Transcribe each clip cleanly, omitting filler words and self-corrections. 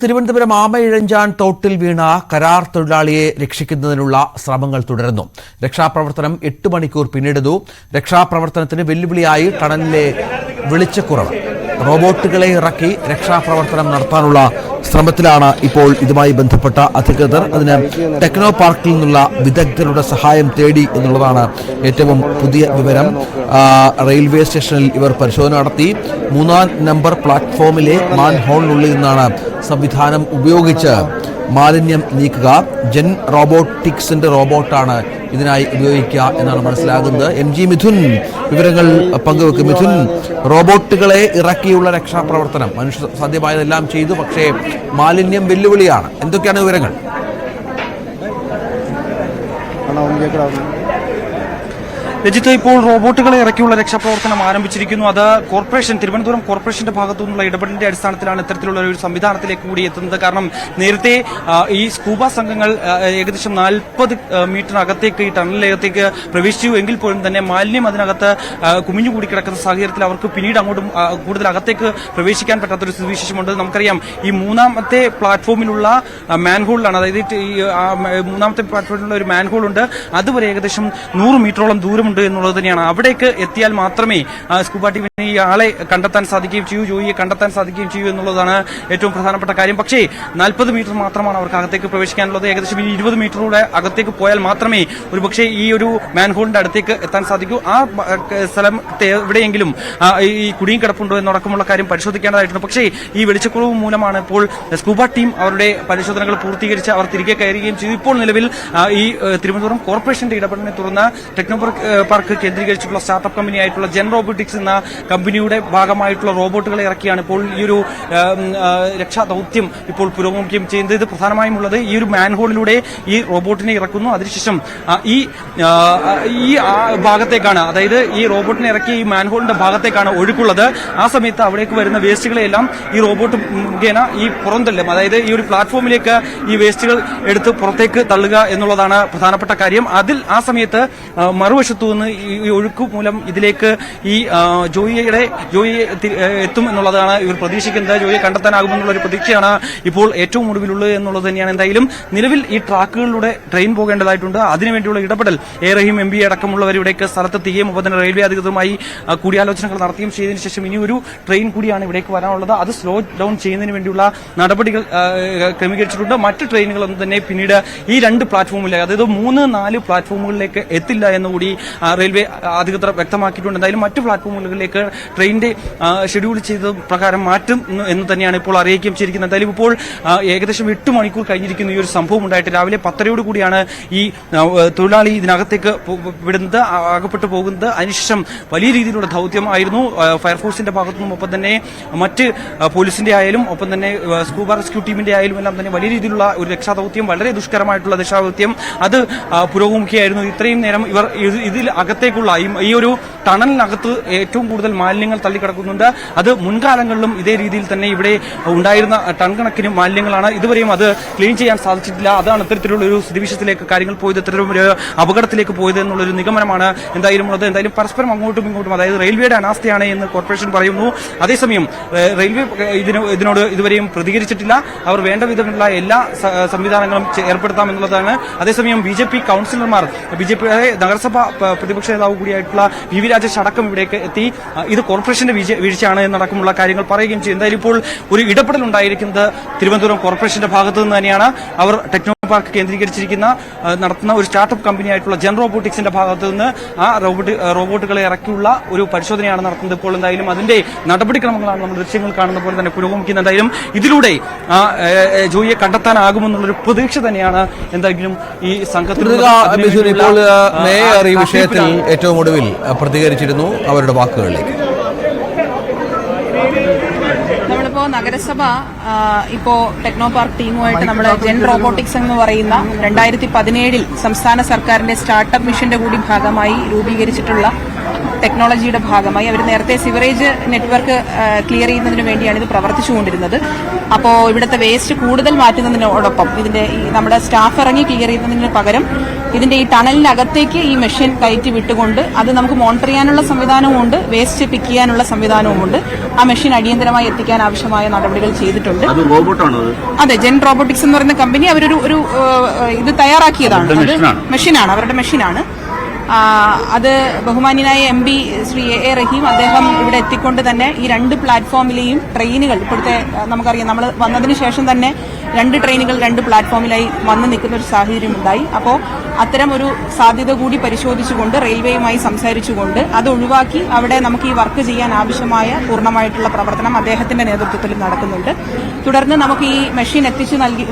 തിരുവനന്തപുരം ആമയിഴഞ്ചാൻ തോട്ടിൽ വീണ കരാർ തൊഴിലാളിയെ രക്ഷിക്കുന്നതിനുള്ള ശ്രമങ്ങൾ തുടരുന്നു. രക്ഷാപ്രവർത്തനം 8 മണിക്കൂർ പിന്നിടുന്നു. രക്ഷാപ്രവർത്തനത്തിന് വെല്ലുവിളിയായി ടണലിലെ വെളിച്ചക്കുറവ്. റോബോട്ടുകളെ ഇറക്കി രക്ഷാപ്രവർത്തനം നടത്താനുള്ള ശ്രമത്തിലാണ് ഇപ്പോൾ ഇതുമായി ബന്ധപ്പെട്ട അധികൃതർ. അതിന് ടെക്നോ പാർക്കിൽ നിന്നുള്ള വിദഗ്ധരുടെ സഹായം തേടി എന്നുള്ളതാണ് ഏറ്റവും പുതിയ വിവരം. റെയിൽവേ സ്റ്റേഷനിൽ ഇവർ പരിശോധന നടത്തി. 3-ാം നമ്പർ പ്ലാറ്റ്ഫോമിലെ മാൻഹോളിനുള്ളിൽ നിന്നാണ് സംവിധാനം ഉപയോഗിച്ച് മാലിന്യം നീക്കുക. ജെൻ റോബോട്ടിക്സിന്റെ റോബോട്ടാണ് ഇതിനായി ഉപയോഗിക്കുക എന്നാണ് മനസ്സിലാകുന്നത്. MG മിഥുൻ വിവരങ്ങൾ പങ്കുവെക്കും. മിഥുൻ, റോബോട്ടുകളെ ഇറക്കിയുള്ള രക്ഷാപ്രവർത്തനം മനുഷ്യ സാധ്യമായതെല്ലാം ചെയ്തു, പക്ഷേ മാലിന്യം വെല്ലുവിളിയാണ്. എന്തൊക്കെയാണ് വിവരങ്ങൾ? രജിത്ത്, ഇപ്പോൾ റോബോട്ടുകളെ ഇറക്കിയുള്ള രക്ഷാപ്രവർത്തനം ആരംഭിച്ചിരിക്കുന്നു. അത് തിരുവനന്തപുരം കോർപ്പറേഷന്റെ ഭാഗത്തു നിന്നുള്ള ഇടപെടലിന്റെ അടിസ്ഥാനത്തിലാണ് ഇത്തരത്തിലുള്ള ഒരു സംവിധാനത്തിലേക്ക് കൂടി എത്തുന്നത്. കാരണം നേരത്തെ ഈ സ്കൂബ സംഘങ്ങൾ ഏകദേശം 40 മീറ്ററിനകത്തേക്ക് ഈ ടണലിനകത്തേക്ക് പ്രവേശിച്ചു എങ്കിൽ പോലും തന്നെ മാലിന്യം അതിനകത്ത് കുമിഞ്ഞുകൂടി കിടക്കുന്ന സാഹചര്യത്തിൽ അവർക്ക് പിന്നീട് അങ്ങോട്ടും കൂടുതൽ അകത്തേക്ക് പ്രവേശിക്കാൻ പറ്റാത്തൊരു സ്ഥിതിവിശേഷമുണ്ട്. നമുക്കറിയാം, ഈ 3-ാമത്തെ പ്ലാറ്റ്ഫോമിലുള്ള മാൻഹോളിലാണ്, അതായത് ഈ 3-ാമത്തെ പ്ലാറ്റ്ഫോമിലുള്ള ഒരു മാൻഹോൾ ഉണ്ട്. അതുവരെ ഏകദേശം 100 മീറ്ററോളം ദൂരം എന്നുള്ളത് തന്നെയാണ്. അവിടേക്ക് എത്തിയാൽ മാത്രമേ സ്കൂബ ടീമിന് ഈ ആളെ കണ്ടെത്താൻ സാധിക്കുകയും ചെയ്യൂ, ജോയിയെ കണ്ടെത്താൻ സാധിക്കുകയും ചെയ്യൂ എന്നുള്ളതാണ് ഏറ്റവും പ്രധാനപ്പെട്ട കാര്യം. പക്ഷേ 40 മീറ്റർ മാത്രമാണ് അവർക്ക് അകത്തേക്ക് പ്രവേശിക്കാനുള്ളത്. ഏകദേശം 20 മീറ്ററിലൂടെ അകത്തേക്ക് പോയാൽ മാത്രമേ ഒരുപക്ഷെ ഈ ഒരു മാൻഹോളിന്റെ അടുത്തേക്ക് എത്താൻ സാധിക്കൂ. ആ സ്ഥലത്തെ എവിടെയെങ്കിലും ഈ കുടുങ്ങി കിടപ്പുണ്ടോ എന്നടക്കമുള്ള കാര്യം പരിശോധിക്കേണ്ടതായിട്ടുണ്ട്. പക്ഷേ ഈ വെളിച്ചക്കുറവ് മൂലമാണ് ഇപ്പോൾ സ്കൂബ ടീം അവരുടെ പരിശോധനകൾ പൂർത്തീകരിച്ച് അവർ തിരികെ കയറുകയും ചെയ്തു. ഇപ്പോൾ നിലവിൽ ഈ തിരുവനന്തപുരം കോർപ്പറേഷന്റെ ഇടപെടലിനെ തുടർന്ന് ടെക്നോ പാർക്ക് കേന്ദ്രീകരിച്ചിട്ടുള്ള സ്റ്റാർട്ടപ്പ് കമ്പനിയായിട്ടുള്ള ജെൻ റോബോട്ടിക്സ് എന്ന കമ്പനിയുടെ ഭാഗമായിട്ടുള്ള റോബോട്ടുകളെ ഇറക്കിയാണ് ഇപ്പോൾ ഈ ഒരു രക്ഷാ ദൌത്യം ഇപ്പോൾ പുരോഗമിക്കുകയും ചെയ്യുന്നത്. ഇത് പ്രധാനമായും ഉള്ളത് ഈ ഒരു മാൻഹോളിലൂടെ ഈ റോബോട്ടിനെ ഇറക്കുന്നു. അതിനുശേഷം ഈ ഭാഗത്തേക്കാണ്, അതായത് ഈ റോബോട്ടിനെ ഇറക്കി ഈ മാൻഹോളിന്റെ ഭാഗത്തേക്കാണ് ഒഴുക്കുള്ളത്. ആ സമയത്ത് അവിടേക്ക് വരുന്ന വേസ്റ്റുകളെല്ലാം ഈ റോബോട്ട് മുഖേന ഈ പുറന്തള്ളും, അതായത് ഈ ഒരു പ്ലാറ്റ്ഫോമിലേക്ക് ഈ വേസ്റ്റുകൾ എടുത്ത് പുറത്തേക്ക് തള്ളുക എന്നുള്ളതാണ് പ്രധാനപ്പെട്ട കാര്യം. ആ സമയത്ത് മറുവശത്തു നിന്ന് ഈ ഒഴുക്ക് മൂലം ഇതിലേക്ക് ഈ ജോയിയെ എത്തും എന്നുള്ളതാണ് ഇവർ പ്രതീക്ഷിക്കുന്നത്. ജോയിയെ കണ്ടെത്താനാകുമെന്നുള്ള ഒരു പ്രതീക്ഷയാണ് ഇപ്പോൾ ഏറ്റവും ഒടുവിലുള്ളത് എന്നുള്ളത് തന്നെയാണ്. എന്തായാലും നിലവിൽ ഈ ട്രാക്കുകളിലൂടെ ട്രെയിൻ പോകേണ്ടതായിട്ടുണ്ട്. അതിനുവേണ്ടിയുള്ള ഇടപെടൽ റഹീം MB അടക്കമുള്ളവർ ഇവിടേക്ക് സ്ഥലത്തെത്തുകയും ഒപ്പം തന്നെ റെയിൽവേ അധികൃതരുമായി കൂടിയാലോചനകൾ നടത്തിയും ചെയ്തതിനു ശേഷം ഇനി ഒരു ട്രെയിൻ കൂടിയാണ് ഇവിടേക്ക് വരാനുള്ളത്. അത് സ്ലോ ഡൌൺ ചെയ്യുന്നതിന് വേണ്ടിയുള്ള നടപടികൾ ക്രമീകരിച്ചിട്ടുണ്ട്. മറ്റ് ട്രെയിനുകളൊന്നും തന്നെ പിന്നീട് ഈ 2 പ്ലാറ്റ്ഫോമിലേക്ക്, അതായത് 3-4 പ്ലാറ്റ്ഫോമുകളിലേക്ക് എത്തില്ല എന്നുകൂടി റെയിൽവേ അധികൃതർ വ്യക്തമാക്കിയിട്ടുണ്ട്. എന്തായാലും മറ്റു പ്ലാറ്റ്ഫോമുകളിലേക്ക് ട്രെയിനിന്റെ ഷെഡ്യൂൾ ചെയ്ത പ്രകാരം മാറ്റും എന്ന് തന്നെയാണ് ഇപ്പോൾ അറിയിക്കുകയും ചെയ്തിരിക്കുന്നത്. എന്തായാലും ഇപ്പോൾ ഏകദേശം 8 മണിക്കൂർ കഴിഞ്ഞിരിക്കുന്ന ഈ ഒരു സംഭവം ഉണ്ടായിട്ട് രാവിലെ 10:30 കൂടിയാണ് ഈ തൊഴിലാളി ഇതിനകത്തേക്ക് വിടുന്നത്, അകപ്പെട്ടു പോകുന്നത്. അതിനുശേഷം വലിയ രീതിയിലുള്ള ദൌത്യമായിരുന്നു ഫയർഫോഴ്സിന്റെ ഭാഗത്തുനിന്നും ഒപ്പം തന്നെ മറ്റ് പോലീസിന്റെ ആയാലും ഒപ്പം തന്നെ സ്കൂബ റെസ്ക്യൂ ടീമിന്റെ ആയാലും എല്ലാം തന്നെ വലിയ രീതിയിലുള്ള ഒരു രക്ഷാദൌത്യം, വളരെ ദുഷ്കരമായിട്ടുള്ള രക്ഷാദൌത്യം അത് പുരോഗമിക്കുകയായിരുന്നു. ഇത്രയും നേരം ഇവർ ഇതിൽ അകത്തേക്കുള്ള ഈ ഒരു ടണലിനകത്ത് ഏറ്റവും കൂടുതൽ മാലിന്യങ്ങൾ തള്ളിക്കിടക്കുന്നുണ്ട്. അത് മുൻകാലങ്ങളിലും ഇതേ രീതിയിൽ തന്നെ ഇവിടെ ഉണ്ടായിരുന്ന ടൺ കണക്കിന് മാലിന്യങ്ങളാണ്. ഇതുവരെയും അത് ക്ലീൻ ചെയ്യാൻ സാധിച്ചിട്ടില്ല. അതാണ് ഇത്തരത്തിലുള്ള ഒരു സ്ഥിതിവിശേഷത്തിലേക്ക് കാര്യങ്ങൾ പോയത്, ഇത്തരത്തിലൊരു അപകടത്തിലേക്ക് പോയത് എന്നുള്ളൊരു നിഗമനമാണ് എന്തായാലും ഉള്ളത്. എന്തായാലും പരസ്പരം അങ്ങോട്ടും ഇങ്ങോട്ടും, അതായത് റെയിൽവേയുടെ അനാസ്ഥയാണ് എന്ന് കോർപ്പറേഷൻ പറയുന്നു. അതേസമയം റെയിൽവേ ഇതിനോട് ഇതുവരെയും പ്രതികരിച്ചിട്ടില്ല. അവർ വേണ്ട വിധമുള്ള എല്ലാ സംവിധാനങ്ങളും ഏർപ്പെടുത്താമെന്നുള്ളതാണ്. അതേസമയം BJP കൌൺസിലർമാർ, BJPയുടെ നഗരസഭ പ്രതിപക്ഷ നേതാവ് കൂടിയായിട്ടുള്ള VV രാജേഷ് അടക്കം ഇവിടേക്ക് എത്തി ഇത് കോർപ്പറേഷന്റെ വീഴ്ചയാണ് എന്നടക്കമുള്ള കാര്യങ്ങൾ പറയുകയും ചെയ്യും. എന്തായാലും ഇപ്പോൾ ഒരു ഇടപെടൽ ഉണ്ടായിരിക്കുന്നത് തിരുവനന്തപുരം കോർപ്പറേഷന്റെ ഭാഗത്തു നിന്ന് തന്നെയാണ്. അവർ ടെക്നോ പാർക്ക് കേന്ദ്രീകരിച്ചിരിക്കുന്ന നടത്തുന്ന ഒരു സ്റ്റാർട്ടപ്പ് കമ്പനിയായിട്ടുള്ള ജെൻ റോബോട്ടിക്സിന്റെ ഭാഗത്തു നിന്ന് ആ റോബോട്ടുകളെ ഇറക്കിയുള്ള ഒരു പരിശോധനയാണ് നടത്തുന്നത്. ഇപ്പോൾ എന്തായാലും അതിന്റെ നടപടിക്രമങ്ങളാണ് നമ്മൾ ദൃശ്യങ്ങൾ കാണുന്ന പോലെ തന്നെ പുരോഗമിക്കുന്നത്. എന്തായാലും ഇതിലൂടെ ജോയിയെ കണ്ടെത്താനാകുമെന്നുള്ളൊരു പ്രതീക്ഷ തന്നെയാണ് എന്തായാലും ഈ സംഘത്തിൽ. മേയർ ഈ വിഷയത്തിൽ ഏറ്റവും ഒടുവിൽ പ്രതികരിച്ചിരുന്നു. അവരുടെ വാക്കുകളിലേക്ക് നമ്മളിപ്പോ നഗരസഭ ഇപ്പോ ടെക്നോ പാർക്ക് ടീമുമായിട്ട് നമ്മൾ ജെൻ റോബോട്ടിക്സ് എന്ന് പറയുന്ന 2017 സംസ്ഥാന സർക്കാരിന്റെ സ്റ്റാർട്ടപ്പ് മിഷന്റെ കൂടി ഭാഗമായി രൂപീകരിച്ചിട്ടുള്ള ടെക്നോളജിയുടെ ഭാഗമായി അവർ നേരത്തെ സിവറേജ് നെറ്റ്വർക്ക് ക്ലിയർ ചെയ്യുന്നതിന് വേണ്ടിയാണ് ഇത് പ്രവർത്തിച്ചുകൊണ്ടിരുന്നത്. അപ്പോൾ ഇവിടുത്തെ വേസ്റ്റ് കൂടുതൽ മാറ്റുന്നതിനോടൊപ്പം ഇതിന്റെ നമ്മുടെ സ്റ്റാഫ് ഇറങ്ങി ക്ലിയർ ചെയ്യുന്നതിന് പകരം ഇതിന്റെ ഈ ടണലിനകത്തേക്ക് ഈ മെഷീൻ കയറ്റി വിട്ടുകൊണ്ട് അത് നമുക്ക് മോണിറ്റർ ചെയ്യാനുള്ള സംവിധാനവുമുണ്ട്, വേസ്റ്റ് പിക്ക് ചെയ്യാനുള്ള സംവിധാനവുമുണ്ട്. ആ മെഷീൻ അടിയന്തരമായി എത്തിക്കാൻ ആവശ്യമായ നടപടികൾ ചെയ്തിട്ടുണ്ട്. അതെ, ജെൻ റോബോട്ടിക്സ് എന്ന് പറയുന്ന കമ്പനി അവരൊരു ഇത് തയ്യാറാക്കിയതാണ്. മെഷീനാണ്, അവരുടെ മെഷീനാണ്. അത് ബഹുമാന്യനായ MP ശ്രീ A റഹീം അദ്ദേഹം ഇവിടെ എത്തിക്കൊണ്ട് തന്നെ ഈ 2 പ്ലാറ്റ്ഫോമിലെയും ട്രെയിനുകൾ ഇപ്പോഴത്തെ നമുക്കറിയാം, നമ്മൾ വന്നതിന് ശേഷം തന്നെ 2 ട്രെയിനുകൾ 2 പ്ലാറ്റ്ഫോമിലായി വന്ന് നിൽക്കുന്ന ഒരു സാഹചര്യം ഉണ്ടായി. അപ്പോൾ അത്തരം ഒരു സാധ്യത കൂടി പരിശോധിച്ചുകൊണ്ട് റെയിൽവേയുമായി സംസാരിച്ചുകൊണ്ട് അത് ഒഴിവാക്കി അവിടെ നമുക്ക് ഈ വർക്ക് ചെയ്യാൻ ആവശ്യമായ പൂർണ്ണമായിട്ടുള്ള പ്രവർത്തനം അദ്ദേഹത്തിന്റെ നേതൃത്വത്തിൽ നടക്കുന്നുണ്ട്. തുടർന്ന് നമുക്ക് ഈ മെഷീൻ എത്തിച്ചു നൽകി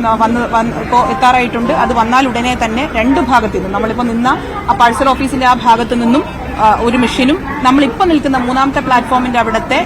ഇപ്പോൾ എത്താറായിട്ടുണ്ട്. അത് വന്നാൽ ഉടനെ തന്നെ 2 ഭാഗത്തു നിന്നും നമ്മളിപ്പോൾ നിന്ന ആ പാഴ്സൽ ഓഫീസിന്റെ ആ ഭാഗത്തു നിന്നും ഒരു മെഷീനും നമ്മളിപ്പോൾ നിൽക്കുന്ന 3ാമത്തെ പ്ലാറ്റ്ഫോമിന്റെ അവിടുത്തെ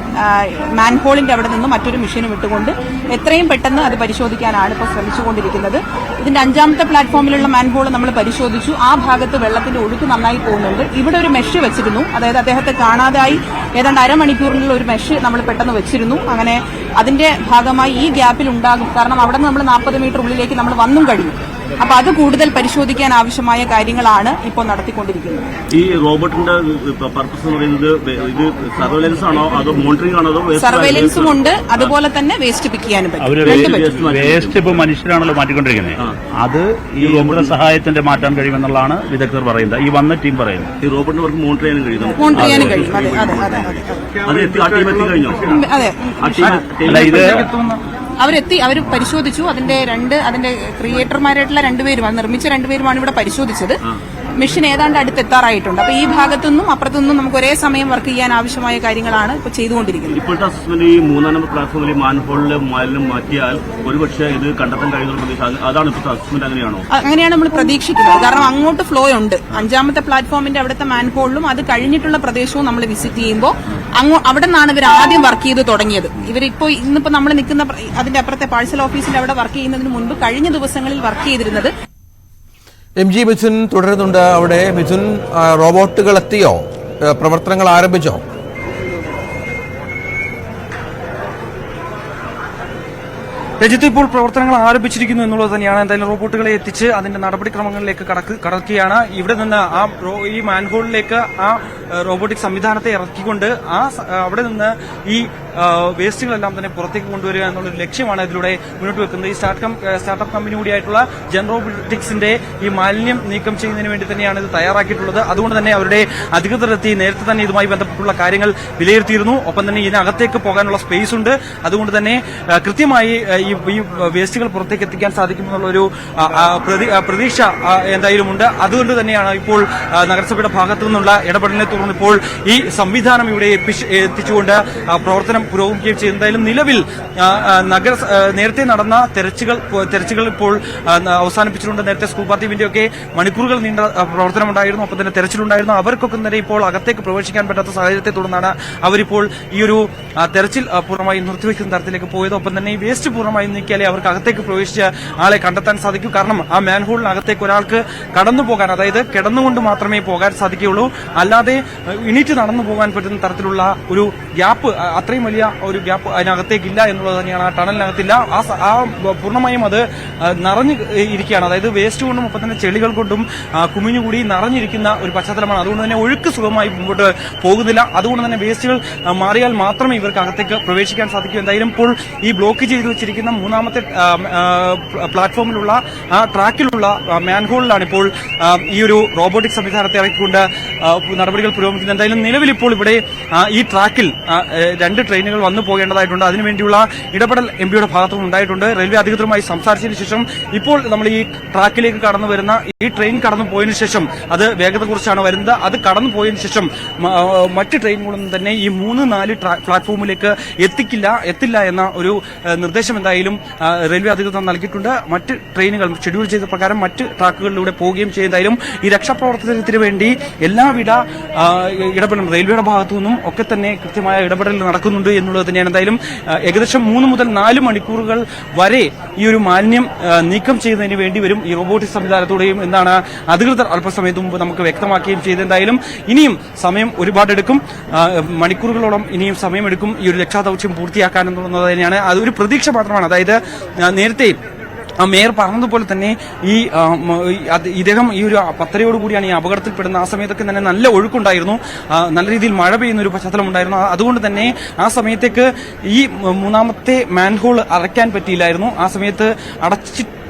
മാൻഹോളിന്റെ അവിടെ നിന്നും മറ്റൊരു മെഷീനും ഇട്ടുകൊണ്ട് എത്രയും പെട്ടെന്ന് അത് പരിശോധിക്കാനാണ് ഇപ്പോൾ ശ്രമിച്ചുകൊണ്ടിരിക്കുന്നത്. ഇതിന്റെ 5ാമത്തെ പ്ലാറ്റ്ഫോമിലുള്ള മാൻഹോൾ നമ്മൾ പരിശോധിച്ചു. ആ ഭാഗത്ത് വെള്ളത്തിന്റെ ഒഴുക്ക് നന്നായി പോകുന്നുണ്ട്. ഇവിടെ ഒരു മെഷ് വെച്ചിരുന്നു, അതായത് അദ്ദേഹത്തെ കാണാതായി ഏതാണ്ട് അരമണിക്കൂറിനുള്ള ഒരു മെഷ് നമ്മൾ പെട്ടെന്ന് വെച്ചിരുന്നു. അങ്ങനെ അതിന്റെ ഭാഗമായി ഈ ഗ്യാപ്പിൽ ഉണ്ടാകും, കാരണം അവിടെ നിന്ന് നമ്മൾ 40 മീറ്റർ ഉള്ളിലേക്ക് നമ്മൾ വന്നും കഴിഞ്ഞു. അപ്പൊ അത് കൂടുതൽ പരിശോധിക്കാൻ ആവശ്യമായ കാര്യങ്ങളാണ് ഇപ്പോൾ നടത്തിക്കൊണ്ടിരിക്കുന്നത്. ഈ റോബോട്ടിന്റെ പർപ്പസ് എന്ന് പറയുന്നത് ഇത് സർവൈലൻസ് ആണോ അതോ മോണിറ്ററിംഗ് ആണോ അതോ സർവൈലൻസും ഉണ്ട്, അതുപോലെ തന്നെ വേസ്റ്റ് പിക്ക് ചെയ്യാനും പറ്റും. വേസ്റ്റ് ഇപ്പൊ മനുഷ്യരാണല്ലോ മാറ്റിക്കൊണ്ടിരിക്കുന്നത്, അത് ഈ യന്ത്ര സഹായത്തിന്റെ മാറ്റാൻ കഴിയുമെന്നുള്ളതാണ് വിദഗ്ധർ പറയുന്നത്, ഈ വന്ന ടീം പറയുന്നത്. ഈ റോബോട്ടിന് വർക്ക് മോണിറ്റർ ചെയ്യാനും കഴിയും. മോണിറ്റർ ചെയ്യാനും കഴിയും. അതെ അതെ അതെ അതെ. ഇത് അവർ പരിശോധിച്ചു. അതിന്റെ ക്രിയേറ്റർമാരായിട്ടുള്ള 2 പേരും, അത് നിർമ്മിച്ച 2 പേരുമാണ് ഇവിടെ പരിശോധിച്ചത്. മെഷീൻ ഏതാണ്ട് അടുത്തെത്താറായിട്ടുണ്ട്. അപ്പൊ ഈ ഭാഗത്തുനിന്നും അപ്പുറത്തുനിന്നും നമുക്ക് ഒരേ സമയം വർക്ക് ചെയ്യാൻ ആവശ്യമായ കാര്യങ്ങളാണ് ഇപ്പോൾ ചെയ്തുകൊണ്ടിരിക്കുന്നത്. ഇപ്പോഴത്തെ അസസ്മെന്റ് ഈ 3ാം നമ്പർ പ്ലാറ്റ്ഫോമിൽ മാൻഹോളിലെ മാലിന്യം മാറ്റിയാൽ ഒരുപക്ഷെ ഇത് കണ്ടെത്താൻ കഴിയുന്ന അതാണ് ഇപ്പോഴത്തെ അസസ്മെന്റ്. അങ്ങനെയാണ് നമ്മൾ പ്രതീക്ഷിക്കുന്നത്. കാരണം അങ്ങോട്ട് ഫ്ലോ ഉണ്ട്. 5ാമത്തെ പ്ലാറ്റ്ഫോമിന്റെ അവിടുത്തെ മാൻഹോളിലും അത് കഴിഞ്ഞിട്ടുള്ള പ്രദേശവും നമ്മൾ വിസിറ്റ് ചെയ്യുമ്പോൾ അവിടെ നിന്നാണ് ഇവർ ആദ്യം വർക്ക് ചെയ്ത് തുടങ്ങിയത്. ഇന്നിപ്പോ നമ്മൾ നിൽക്കുന്ന അതിന്റെ അപ്പുറത്തെ പാഴ്സൽ ഓഫീസിന്റെ അവിടെ വർക്ക് ചെയ്യുന്നതിന് മുൻപ് കഴിഞ്ഞ ദിവസങ്ങളിൽ വർക്ക് ചെയ്തിരുന്നത്. MG മിഥുൻ തുടരുന്നുണ്ട്. അവിടെ മിഥുൻ, റോബോട്ടുകൾ എത്തിയോ? പ്രവർത്തനങ്ങൾ ആരംഭിച്ചോ? രജിത്ത്, ഇപ്പോൾ പ്രവർത്തനങ്ങൾ ആരംഭിച്ചിരിക്കുന്നു എന്നുള്ളത് തന്നെയാണ്. എന്തായാലും റോബോട്ടുകളെ എത്തിച്ച് അതിന്റെ നടപടിക്രമങ്ങളിലേക്ക് കടക്കുകയാണ്. ഇവിടെ നിന്ന് ഈ മാൻഹോളിലേക്ക് ആ റോബോട്ടിക് സംവിധാനത്തെ ഇറക്കിക്കൊണ്ട് അവിടെ നിന്ന് ഈ വേസ്റ്റുകളെല്ലാം തന്നെ പുറത്തേക്ക് കൊണ്ടുവരിക എന്നുള്ളൊരു ലക്ഷ്യമാണ് ഇതിലൂടെ മുന്നോട്ട് വെക്കുന്നത്. ഈ സ്റ്റാർട്ടപ്പ് കമ്പനി കൂടിയായിട്ടുള്ള ജെൻ റോബോട്ടിക്സിന്റെ ഈ മാലിന്യം നീക്കം ചെയ്യുന്നതിന് വേണ്ടി തന്നെയാണ് ഇത് തയ്യാറാക്കിയിട്ടുള്ളത്. അതുകൊണ്ട് തന്നെ അവരുടെ അധികൃതരെത്തി നേരത്തെ തന്നെ ഇതുമായി ബന്ധപ്പെട്ടുള്ള കാര്യങ്ങൾ വിലയിരുത്തിയിരുന്നു. ഒപ്പം തന്നെ ഇതിനകത്തേക്ക് പോകാനുള്ള സ്പേസ് ഉണ്ട്. അതുകൊണ്ട് തന്നെ കൃത്യമായി ഈ വേസ്റ്റുകൾ പുറത്തേക്ക് എത്തിക്കാൻ സാധിക്കുമെന്നുള്ളൊരു പ്രതീക്ഷ എന്തായാലും ഉണ്ട്. അതുകൊണ്ട് തന്നെയാണ് ഇപ്പോൾ നഗരസഭയുടെ ഭാഗത്തു നിന്നുള്ള ഇടപെടലിനെ തുടർന്ന് ഇപ്പോൾ ഈ സംവിധാനം ഇവിടെ എത്തിച്ചുകൊണ്ട് പ്രവർത്തനം പുരോഗമിക്കുകയും ചെയ്യും. എന്തായാലും നിലവിൽ നേരത്തെ നടന്ന തെരച്ചിലുകൾ ഇപ്പോൾ അവസാനിപ്പിച്ചിട്ടുണ്ട്. നേരത്തെ സ്കൂൾ പാർട്ടിയുടെയൊക്കെ മണിക്കൂറുകൾ നീണ്ട പ്രവർത്തനമുണ്ടായിരുന്നു. ഒപ്പം തന്നെ തെരച്ചിലുണ്ടായിരുന്നു. അവർക്കൊക്കെ തന്നെ ഇപ്പോൾ അകത്തേക്ക് പ്രവേശിക്കാൻ പറ്റാത്ത സാഹചര്യത്തെ തുടർന്നാണ് അവരിപ്പോൾ ഈ ഒരു തെരച്ചിൽ പൂർണ്ണമായി നിർത്തിവെക്കുന്ന തരത്തിലേക്ക് പോയത്. ഒപ്പം തന്നെ ഈ വേസ്റ്റ് പൂർണ്ണമായി നീക്കിയാലേ അവർക്ക് അകത്തേക്ക് പ്രവേശിച്ച ആളെ കണ്ടെത്താൻ സാധിക്കൂ. കാരണം ആ മാൻഹോളിനകത്തേക്ക് ഒരാൾക്ക് കടന്നു പോകാൻ, അതായത് കിടന്നുകൊണ്ട് മാത്രമേ പോകാൻ സാധിക്കുകയുള്ളൂ. അല്ലാതെ എണീറ്റ് നടന്നു പോകാൻ പറ്റുന്ന തരത്തിലുള്ള ഒരു ഗ്യാപ്പ്, അത്രയും വലിയ ഒരു ഗ്യാപ്പ് അതിനകത്തേക്കില്ല എന്നുള്ളത് തന്നെയാണ്. ആ ടണലിനകത്തില്ല. ആ പൂർണ്ണമായും അത് നിറഞ്ഞു ഇരിക്കുകയാണ്. അതായത് വേസ്റ്റ് കൊണ്ടും ഒപ്പം തന്നെ ചെളികൾ കൊണ്ടും കുമിഞ്ഞുകൂടി നിറഞ്ഞിരിക്കുന്ന ഒരു പശ്ചാത്തലമാണ്. അതുകൊണ്ട് തന്നെ ഒഴുക്ക് സുഖമായി മുമ്പോട്ട് പോകുന്നില്ല. അതുകൊണ്ട് തന്നെ വേസ്റ്റുകൾ മാറിയാൽ മാത്രമേ ഇവർക്ക് അകത്തേക്ക് പ്രവേശിക്കാൻ സാധിക്കൂ. എന്തായാലും ഇപ്പോൾ ഈ ബ്ലോക്ക് ചെയ്തു വെച്ചിരിക്കുന്ന 3ാമത്തെ പ്ലാറ്റ്ഫോമിലുള്ള ആ ട്രാക്കിലുള്ള മാൻഹോളിലാണ് ഇപ്പോൾ ഈ ഒരു റോബോട്ടിക് സംവിധാനത്തെ ഇറക്കിക്കൊണ്ട് നടപടികൾ പുരോഗമിക്കുന്നത്. എന്തായാലും നിലവിൽ ഇപ്പോൾ ഇവിടെ ഈ ട്രാക്കിൽ 2 ട്രെയിനുകൾ വന്നു പോകേണ്ടതായിട്ടുണ്ട്. അതിനുവേണ്ടിയുള്ള ഇടപെടൽ MPയുടെ ഭാഗത്തുനിന്ന് ഉണ്ടായിട്ടുണ്ട്. റെയിൽവേ അധികൃതരുമായി സംസാരിച്ചതിന് ശേഷം ഇപ്പോൾ നമ്മൾ ഈ ട്രാക്കിലേക്ക് കടന്നു വരുന്ന ഈ ട്രെയിൻ കടന്നു പോയതിനു ശേഷം അത് വേഗത കുറിച്ചാണ് വരുന്നത്. അത് കടന്നു പോയതിനു ശേഷം മറ്റ് ട്രെയിനുകളൊന്നും തന്നെ ഈ 3-4 പ്ലാറ്റ്ഫോമിലേക്ക് എത്തില്ല എന്ന ഒരു നിർദ്ദേശം എന്തായാലും റെയിൽവേ അധികൃതർ നൽകിയിട്ടുണ്ട്. മറ്റ് ട്രെയിനുകൾ ഷെഡ്യൂൾ ചെയ്ത പ്രകാരം മറ്റ് ട്രാക്കുകളിലൂടെ പോവുകയും ചെയ്യുന്നതായാലും ഈ രക്ഷാപ്രവർത്തനത്തിന് വേണ്ടി എല്ലാവിധ ഇടപെടലും റെയിൽവേയുടെ ഭാഗത്തു നിന്നും ഒക്കെ തന്നെ കൃത്യമായ ഇടപെടൽ നടക്കുന്നുണ്ട് ഉണ്ട് എന്നുള്ളത് തന്നെയാണ്. എന്തായാലും ഏകദേശം 3 മുതൽ 4 മണിക്കൂറുകൾ വരെ ഈ ഒരു മാലിന്യം നീക്കം ചെയ്യുന്നതിന് വേണ്ടി വരും ഈ റോബോട്ടിക് സംവിധാനത്തോടെയും എന്നാണ് അധികൃതർ അല്പസമയത്ത് മുമ്പ് നമുക്ക് വ്യക്തമാക്കുകയും ചെയ്തത്. എന്തായാലും ഇനിയും സമയം ഒരുപാടെടുക്കും, മണിക്കൂറുകളോളം ഇനിയും സമയമെടുക്കും ഈ ഒരു രക്ഷാദൌത്യം പൂർത്തിയാക്കാൻ എന്നുള്ളത് തന്നെയാണ്. അതൊരു പ്രതീക്ഷ മാത്രമാണ്. അതായത് നേരത്തെ മേയർ പറഞ്ഞതുപോലെ തന്നെ ഇദ്ദേഹം ഈ ഒരു 10:30 ഈ അപകടത്തിൽപ്പെടുന്ന ആ സമയത്തൊക്കെ തന്നെ നല്ല ഒഴുക്കുണ്ടായിരുന്നു, നല്ല രീതിയിൽ മഴ പെയ്യുന്ന ഒരു പശ്ചാത്തലം ഉണ്ടായിരുന്നു. അതുകൊണ്ട് തന്നെ ആ സമയത്തേക്ക് ഈ 3ാമത്തെ മാൻഹോൾ അടയ്ക്കാൻ പറ്റിയില്ലായിരുന്നു. ആ സമയത്ത്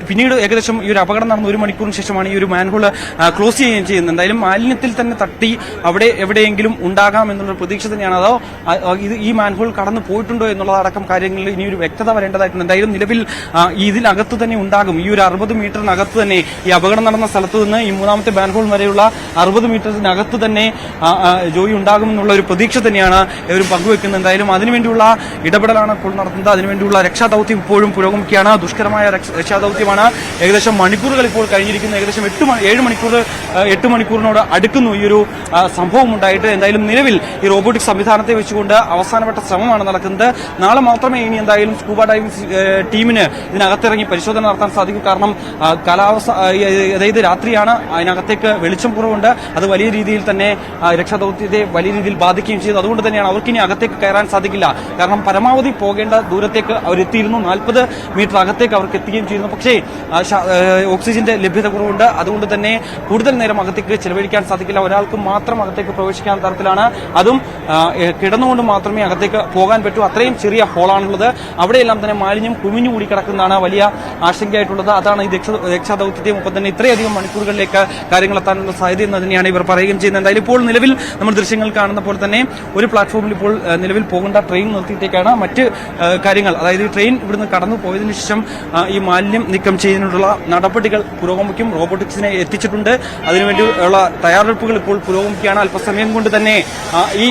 പിന്നീട് ഏകദേശം ഈ ഒരു അപകടം നടന്ന 1 മണിക്കൂറിന് ശേഷമാണ് ഈ ഒരു മാൻഹോൾ ക്ലോസ് ചെയ്യുകയും ചെയ്യുന്നത്. എന്തായാലും മാലിന്യത്തിൽ തന്നെ തട്ടി അവിടെ എവിടെയെങ്കിലും ഉണ്ടാകാം എന്നുള്ള പ്രതീക്ഷ തന്നെയാണ്. അതോ ഈ മാൻഹോൾ കടന്നു പോയിട്ടുണ്ടോ എന്നുള്ളതടക്കം കാര്യങ്ങളിൽ ഇനി ഒരു വ്യക്തത വരേണ്ടതായിട്ടുണ്ട്. എന്തായാലും നിലവിൽ ഇതിനകത്ത് തന്നെ ഉണ്ടാകും, ഈ ഒരു 60 മീറ്ററിനകത്ത് തന്നെ ഈ അപകടം നടന്ന സ്ഥലത്ത് നിന്ന് ഈ 3ാമത്തെ മാൻഹോൾ വരെയുള്ള 60 മീറ്ററിനകത്ത് തന്നെ ജോയി ഉണ്ടാകുമെന്നുള്ള ഒരു പ്രതീക്ഷ തന്നെയാണ് ഇവരും പങ്കുവെക്കുന്നത്. എന്തായാലും അതിനുവേണ്ടിയുള്ള ഇടപെടലാണ് ഇപ്പോൾ നടത്തുന്നത്. അതിനുവേണ്ടിയുള്ള രക്ഷാദൌത്യം ഇപ്പോഴും പുരോഗമിക്കുകയാണ്. ദുഷ്കരമായ രക്ഷാദൌത്യമാണ്. ഏകദേശം മണിക്കൂറുകൾ ഇപ്പോൾ കഴിഞ്ഞിരിക്കുന്നു. ഏകദേശം 8 മണിക്കൂറിനോട് അടുക്കുന്നു ഈ ഒരു സംഭവം ഉണ്ടായിട്ട്. എന്തായാലും നിലവിൽ ഈ റോബോട്ടിക് സംവിധാനത്തെ വെച്ചുകൊണ്ട് അവസാനപ്പെട്ട ശ്രമമാണ് നടക്കുന്നത്. നാളെ മാത്രമേ ഇനി എന്തായാലും സ്കൂബ ഡൈവിംഗ് ടീമിന് ഇതിനകത്തിറങ്ങി പരിശോധന നടത്താൻ സാധിക്കും. കാരണം കാലാവസ്ഥ അതായത് രാത്രിയാണ്, അതിനകത്തേക്ക് വെളിച്ചം കുറവുണ്ട്. അത് വലിയ രീതിയിൽ തന്നെ രക്ഷാദൌത്യത്തെ വലിയ രീതിയിൽ ബാധിക്കുകയും ചെയ്തു. അതുകൊണ്ട് തന്നെയാണ് അവർക്കിനി അകത്തേക്ക് കയറാൻ സാധിക്കില്ല. കാരണം പരമാവധി പോകേണ്ട ദൂരത്തേക്ക് അവരെത്തിയിരുന്നു, 40 മീറ്റർ അകത്തേക്ക് അവർക്ക് എത്തുകയും ചെയ്യുന്നു. പക്ഷേ ഓക്സിജന്റെ ലഭ്യത കുറവുണ്ട്. അതുകൊണ്ട് തന്നെ കൂടുതൽ നേരം അകത്തേക്ക് ചെലവഴിക്കാൻ സാധിക്കില്ല. ഒരാൾക്ക് മാത്രം അകത്തേക്ക് പ്രവേശിക്കാൻ തരത്തിലാണ്, അതും കിടന്നുകൊണ്ട് മാത്രമേ അകത്തേക്ക് പോകാൻ പറ്റൂ. അത്രയും ചെറിയ ഹോളാണുള്ളത്. അവിടെയെല്ലാം തന്നെ മാലിന്യം കുമിഞ്ഞുകൂടി കിടക്കുന്നതാണ് വലിയ ആശങ്കയായിട്ടുള്ളത്. അതാണ് ഈ രക്ഷാദൌത്യത്തെ ഒപ്പം തന്നെ ഇത്രയധികം മണിക്കൂറുകളിലേക്ക് കാര്യങ്ങൾ എത്താനുള്ള സാധ്യത എന്ന് തന്നെയാണ് ഇവർ പറയുകയും ചെയ്യുന്നത്. എന്തായാലും ഇപ്പോൾ നിലവിൽ നമ്മൾ ദൃശ്യങ്ങൾ കാണുന്ന പോലെ തന്നെ ഒരു പ്ലാറ്റ്ഫോമിൽ ഇപ്പോൾ നിലവിൽ പോകേണ്ട ട്രെയിൻ നിർത്തിയിട്ടേക്കാണ് മറ്റ് കാര്യങ്ങൾ, അതായത് ഈ ട്രെയിൻ ഇവിടുന്ന് കടന്നു പോയതിനു ശേഷം ഈ മാലിന്യം നീക്കം ചെയ്യുന്നതിനുള്ള നടപടികൾ പുരോഗമിക്കും. റോബോട്ടിക്സിനെ എത്തിച്ചിട്ടുണ്ട്. അതിനുവേണ്ടിയുള്ള തയ്യാറെടുപ്പുകൾ ഇപ്പോൾ പുരോഗമിക്കുകയാണ്. അല്പസമയം കൊണ്ട് തന്നെ ഈ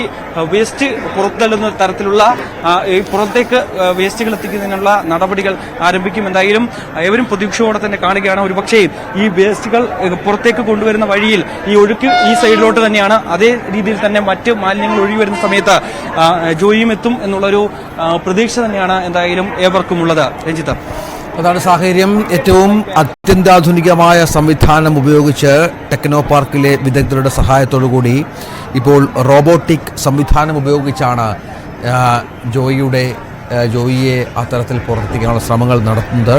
വേസ്റ്റ് പുറത്തള്ളുന്ന തരത്തിലുള്ള ഈ പുറത്തേക്ക് വേസ്റ്റുകൾ എത്തിക്കുന്നതിനുള്ള നടപടികൾ ആരംഭിക്കും. എന്തായാലും ഏവരും പ്രതീക്ഷയോടെ തന്നെ കാണുകയാണ്. ഒരുപക്ഷേ ഈ വേസ്റ്റുകൾ പുറത്തേക്ക് കൊണ്ടുവരുന്ന വഴിയിൽ ഈ ഒഴുക്ക് ഈ സൈഡിലോട്ട് തന്നെയാണ്. അതേ രീതിയിൽ തന്നെ മറ്റ് മാലിന്യങ്ങൾ ഒഴുകി വരുന്ന സമയത്ത് ജോയിയും എത്തും എന്നുള്ളൊരു പ്രതീക്ഷ തന്നെയാണ് എന്തായാലും ഏവർക്കുമുള്ളത്. രഞ്ജിത്ത്, അതാണ് സാഹചര്യം. ഏറ്റവും അത്യന്താധുനികമായ സംവിധാനം ഉപയോഗിച്ച് ടെക്നോ പാർക്കിലെ വിദഗ്ധരുടെ സഹായത്തോടുകൂടി ഇപ്പോൾ റോബോട്ടിക് സംവിധാനം ഉപയോഗിച്ചാണ് ജോയിയെ അത്തരത്തിൽ പുറത്തെത്തിക്കാനുള്ള ശ്രമങ്ങൾ നടത്തുന്നത്.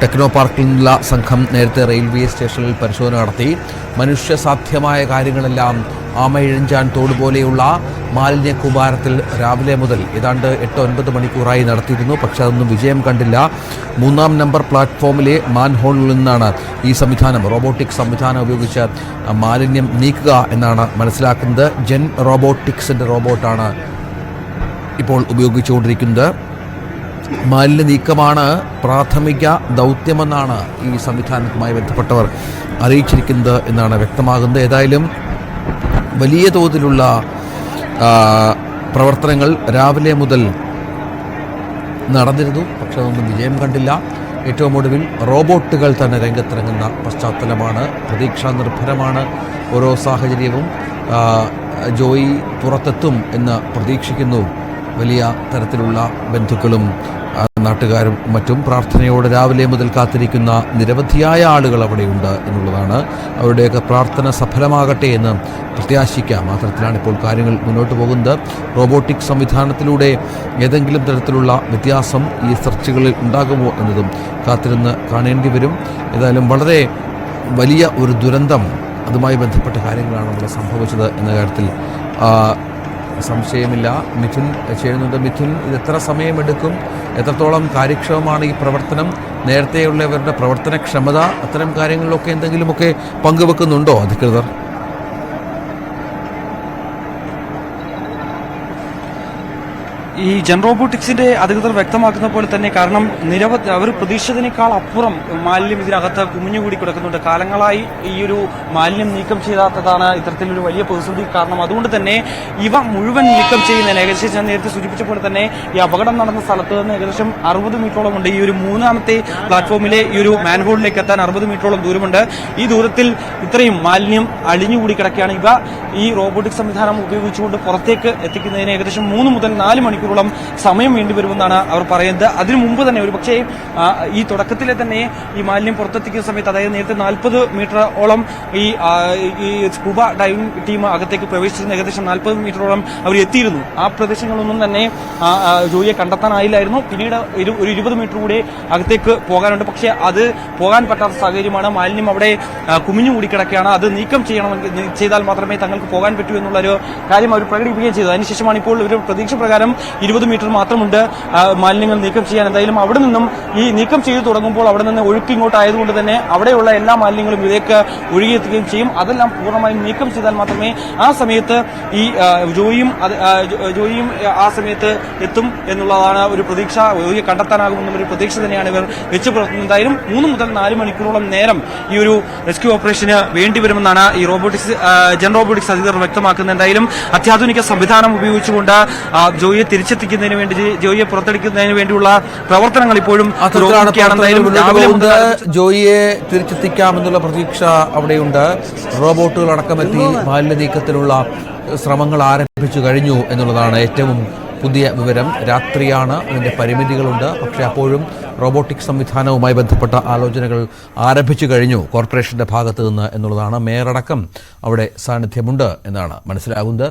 ടെക്നോ പാർക്കിൽ നിന്നുള്ള സംഘം നേരത്തെ റെയിൽവേ സ്റ്റേഷനിൽ പരിശോധന നടത്തി. മനുഷ്യസാധ്യമായ കാര്യങ്ങളെല്ലാം ആമയിഴഞ്ചാൻ തോട് പോലെയുള്ള മാലിന്യ കൂമ്പാരത്തിൽ രാവിലെ മുതൽ ഏതാണ്ട് 8-9 മണിക്കൂറായി നടത്തിയിരുന്നു. പക്ഷെ അതൊന്നും വിജയം കണ്ടില്ല. 3ാം നമ്പർ പ്ലാറ്റ്ഫോമിലെ മാൻഹോളിൽ നിന്നാണ് ഈ സംവിധാനം, റോബോട്ടിക് സംവിധാനം ഉപയോഗിച്ച് മാലിന്യം നീക്കുക എന്നാണ് മനസ്സിലാക്കുന്നത്. ജെൻ റോബോട്ടിക്സിൻ്റെ റോബോട്ടാണ് ഇപ്പോൾ ഉപയോഗിച്ചുകൊണ്ടിരിക്കുന്നത്. മാലിന്യ നീക്കമാണ് പ്രാഥമിക ദൗത്യമെന്നാണ് ഈ സംവിധാനവുമായി ബന്ധപ്പെട്ടവർ അറിയിച്ചിരിക്കുന്നത് എന്നാണ് വ്യക്തമാകുന്നത്. ഏതായാലും വലിയ തോതിലുള്ള പ്രവർത്തനങ്ങൾ രാവിലെ മുതൽ നടന്നിരുന്നു. പക്ഷെ അതൊന്നും വിജയം കണ്ടില്ല. ഏറ്റവും ഒടുവിൽ റോബോട്ടുകൾ തന്നെ രംഗത്തിറങ്ങുന്ന പശ്ചാത്തലമാണ്. പ്രതീക്ഷാ നിർഭരമാണ് ഓരോ സാഹചര്യവും. ജോയി പുറത്തെത്തും എന്ന് പ്രതീക്ഷിക്കുന്നു. വലിയ തരത്തിലുള്ള ബന്ധുക്കളും നാട്ടുകാരും മറ്റും പ്രാർത്ഥനയോടെ രാവിലെ മുതൽ കാത്തിരിക്കുന്ന നിരവധിയായ ആളുകൾ അവിടെയുണ്ട് എന്നുള്ളതാണ്. അവരുടെയൊക്കെ പ്രാർത്ഥന സഫലമാകട്ടെ എന്ന് പ്രത്യാശിക്കാം. അത്തരത്തിലാണ് ഇപ്പോൾ കാര്യങ്ങൾ മുന്നോട്ട് പോകുന്നത്. റോബോട്ടിക് സംവിധാനത്തിലൂടെ ഏതെങ്കിലും തരത്തിലുള്ള വ്യത്യാസം ഈ സെർച്ചുകളിൽ ഉണ്ടാകുമോ എന്നതും കാത്തിരുന്ന് കാണേണ്ടി വരും. ഏതായാലും വളരെ വലിയ ഒരു ദുരന്തം, അതുമായി ബന്ധപ്പെട്ട കാര്യങ്ങളാണ് ഇവിടെ സംഭവിച്ചത് എന്ന കാര്യത്തിൽ സംശയമില്ല. മിഥുൻ ചെയ്യുന്നുണ്ട്. മിഥുൻ, ഇത് എത്ര സമയമെടുക്കും? എത്രത്തോളം കാര്യക്ഷമമാണ് ഈ പ്രവർത്തനം? നേരത്തെയുള്ളവരുടെ പ്രവർത്തനക്ഷമത, അത്തരം കാര്യങ്ങളിലൊക്കെ എന്തെങ്കിലുമൊക്കെ പങ്കുവെക്കുന്നുണ്ടോ അധികൃതർ? ഈ ജെൻ റോബോട്ടിക്സിന്റെ അധികൃതർ വ്യക്തമാക്കുന്ന പോലെ തന്നെ, കാരണം നിരവധി അവർ പ്രതീക്ഷിച്ചതിനേക്കാൾ അപ്പുറം മാലിന്യം ഇതിനകത്ത് കുമിഞ്ഞുകൂടി കിടക്കുന്നുണ്ട്. കാലങ്ങളായി ഈ ഒരു മാലിന്യം നീക്കം ചെയ്യാത്തതാണ് ഇത്തരത്തിലൊരു വലിയ പ്രതിസന്ധി കാരണം. അതുകൊണ്ട് തന്നെ ഇവ മുഴുവൻ നീക്കം ചെയ്യുന്നതിന് ഏകദേശം ഞാൻ നേരത്തെ സൂചിപ്പിച്ച പോലെ തന്നെ ഈ അപകടം നടന്ന സ്ഥലത്ത് നിന്ന് ഏകദേശം 60 മീറ്ററോളം ഉണ്ട്. ഈ ഒരു 3ാമത്തെ പ്ലാറ്റ്ഫോമിലെ ഈ ഒരു മാൻഹോളിലേക്ക് എത്താൻ 60 മീറ്ററോളം ദൂരമുണ്ട്. ഈ ദൂരത്തിൽ ഇത്രയും മാലിന്യം അഴിഞ്ഞുകൂടി കിടക്കുകയാണ്. ഇവ ഈ റോബോട്ടിക് സംവിധാനം ഉപയോഗിച്ചുകൊണ്ട് പുറത്തേക്ക് എത്തിക്കുന്നതിന് ഏകദേശം 3 മുതൽ 4 മണിക്കൂർ മണിക്കൂറോളം സമയം വേണ്ടിവരുമെന്നാണ് അവർ പറയുന്നത്. അതിനു മുമ്പ് തന്നെ ഒരു പക്ഷേ ഈ തുടക്കത്തിലെ തന്നെ ഈ മാലിന്യം പുറത്തെത്തിക്കുന്ന സമയത്ത്, അതായത് നേരത്തെ 40 മീറ്ററോളം ഈ സ്കൂബ ഡൈവിംഗ് ടീം അകത്തേക്ക് പ്രവേശിച്ചിരുന്ന ഏകദേശം 40 മീറ്ററോളം അവർ എത്തിയിരുന്നു. ആ പ്രദേശങ്ങളൊന്നും തന്നെ ജോയിയെ കണ്ടെത്താനായില്ലായിരുന്നു. പിന്നീട് ഒരു 20 മീറ്റർ കൂടി അകത്തേക്ക് പോകാനുണ്ട്. പക്ഷേ അത് പോകാൻ പറ്റാത്ത സാഹചര്യമാണ്. മാലിന്യം അവിടെ കുമിഞ്ഞുകൂടി കിടക്കുകയാണ്. അത് നീക്കം ചെയ്താൽ മാത്രമേ തങ്ങൾക്ക് പോകാൻ പറ്റൂ എന്നുള്ളൊരു കാര്യം അവർ പ്രകടിപ്പിക്കുകയും ചെയ്തു. അതിനുശേഷമാണ് ഇപ്പോൾ ഒരു പ്രതീക്ഷ പ്രകാരം 20 മീറ്റർ മാത്രമുണ്ട് മാലിന്യങ്ങൾ നീക്കം ചെയ്യാൻ. എന്തായാലും അവിടെ നിന്നും ഈ നീക്കം ചെയ്തു തുടങ്ങുമ്പോൾ അവിടെ നിന്ന് ഒഴുക്കിങ്ങോട്ടായതുകൊണ്ട് തന്നെ അവിടെയുള്ള എല്ലാ മാലിന്യങ്ങളും ഇതിലേക്ക് ഒഴുകിയെത്തുകയും ചെയ്യും. അതെല്ലാം പൂർണ്ണമായും നീക്കം ചെയ്താൽ മാത്രമേ ആ സമയത്ത് ഈ ജോയിയും ആ സമയത്ത് എത്തും എന്നുള്ളതാണ് ഒരു പ്രതീക്ഷ. ജോയിയെ കണ്ടെത്താനാകുമെന്നൊരു പ്രതീക്ഷ തന്നെയാണ് ഇവർ വെച്ച് പുലർത്തുന്നത്. എന്തായാലും 3 മുതൽ 4 മണിക്കൂറോളം നേരം ഈ ഒരു റെസ്ക്യൂ ഓപ്പറേഷന് വേണ്ടിവരുമെന്നാണ് ഈ ജൻ റോബോട്ടിക്സ് അധികൃതർ വ്യക്തമാക്കുന്നത്. എന്തായാലും അത്യാധുനിക സംവിധാനം ഉപയോഗിച്ചുകൊണ്ട് ജോയിയെ തിരിച്ചെത്തിക്കുന്നതിന് വേണ്ടി, ജോയിയെ പുറത്തെടുക്കുന്നതിന് വേണ്ടിയുള്ള പ്രവർത്തനങ്ങൾ ഇപ്പോഴും ജോയിയെ തിരിച്ചെത്തിക്കാമെന്നുള്ള പ്രതീക്ഷ അവിടെയുണ്ട്. റോബോട്ടുകൾ അടക്കമെത്തി മാലിന്യ നീക്കത്തിനുള്ള ശ്രമങ്ങൾ ആരംഭിച്ചു കഴിഞ്ഞു എന്നുള്ളതാണ് ഏറ്റവും പുതിയ വിവരം. രാത്രിയാണ്, അതിൻ്റെ പരിമിതികളുണ്ട്. പക്ഷേ അപ്പോഴും റോബോട്ടിക് സംവിധാനവുമായി ബന്ധപ്പെട്ട ആലോചനകൾ ആരംഭിച്ചു കഴിഞ്ഞു കോർപ്പറേഷന്റെ ഭാഗത്തു നിന്ന് എന്നുള്ളതാണ്. മേയറടക്കം അവിടെ സാന്നിധ്യമുണ്ട് എന്നാണ് മനസ്സിലാകുന്നത്.